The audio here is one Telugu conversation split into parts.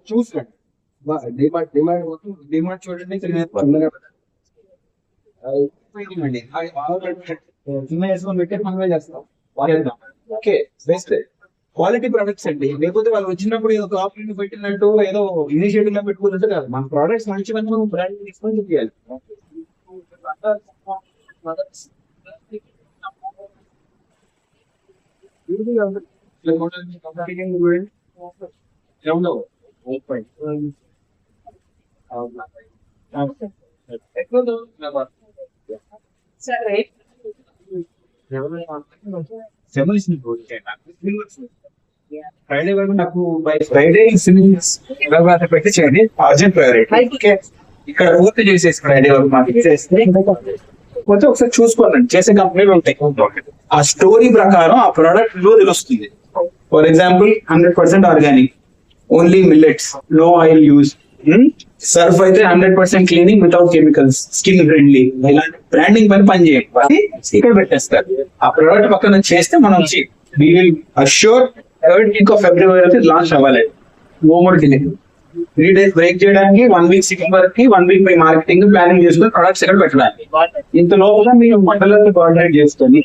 చూసుకోండి. డిమాండ్ చూడండి, చిన్న వేసుకొని పెట్టి మనమే చేస్తాం. ఓకే, బెస్ట్ క్వాలిటీ ప్రొడక్ట్స్ అండి. లేకపోతే వాళ్ళు వచ్చినప్పుడు ఏదో ఆఫర్ పెట్టినట్టు ఏదో ఇనిషియేటివ్ గా పెట్టుకున్నట్టు కాదు. మన ప్రొడక్ట్స్ మంచిగా మనం బ్రాండ్ తీసుకొని చూపించాలి. ఫ్రైడే వరకు నాకు బై ఫ్రైడే పెట్టి చేయండి, అర్జెంట్ ప్రయారిటీ. ఇక్కడ పూర్తి చేసేసి ఫ్రైడే వరకు మాకు చేస్తే కొంచెం ఒకసారి చూసుకోండి. చేసే కంపెనీలు ఉంటాయి, ఆ స్టోరీ ప్రకారం ఆ ప్రోడక్ట్ లో తెలుస్తుంది. For example 100% organic, only millets, no oil use, Surf అయితే 100% cleaning without chemicals, skin friendly, ఇలాంటి బ్రాండింగ్ పని చేయాలి. ఇక్కడ పెట్టేస్తారు. ఆ ప్రోడక్ట్ పక్కన చేస్తే మనం assure 3rd week of February అయితే లాంచ్ అవ్వాలి. No more delay. 3 days break చేయడానికి, 1 week సిక్కింగ్ వరకు, 1 week పై మార్కెటింగ్ ప్లానింగ్ చేసుకుని ప్రొడక్ట్స్ ఇక్కడ పెట్టడానికి. ఇంత లోపల మీరు మండలంతో కోఆర్డినేట్ చేసుకొని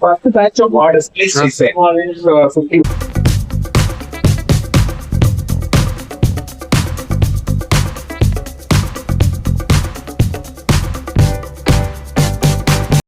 first batch of orders place చేస్తే